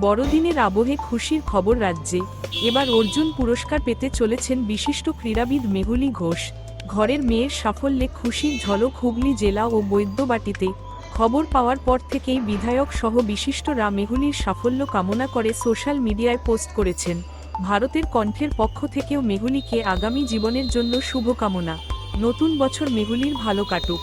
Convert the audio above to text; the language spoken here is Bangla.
বড়দিনের আবহে খুশির খবর রাজ্যে। এবার অর্জুন পুরস্কার পেতে চলেছেন বিশিষ্ট ক্রীড়াবিদ মেহুলী ঘোষ। ঘরের মেয়ের সাফল্যে খুশির ঝলক হুগলি জেলা ও বৈদ্যবাটিতে। খবর পাওয়ার পর থেকেই বিধায়ক সহ বিশিষ্টরা মেহুলীর সাফল্য কামনা করে সোশ্যাল মিডিয়ায় পোস্ট করেছেন। ভারতের কণ্ঠের পক্ষ থেকেও মেহুলীকে আগামী জীবনের জন্য শুভকামনা। নতুন বছর মেহুলীর ভালো কাটুক।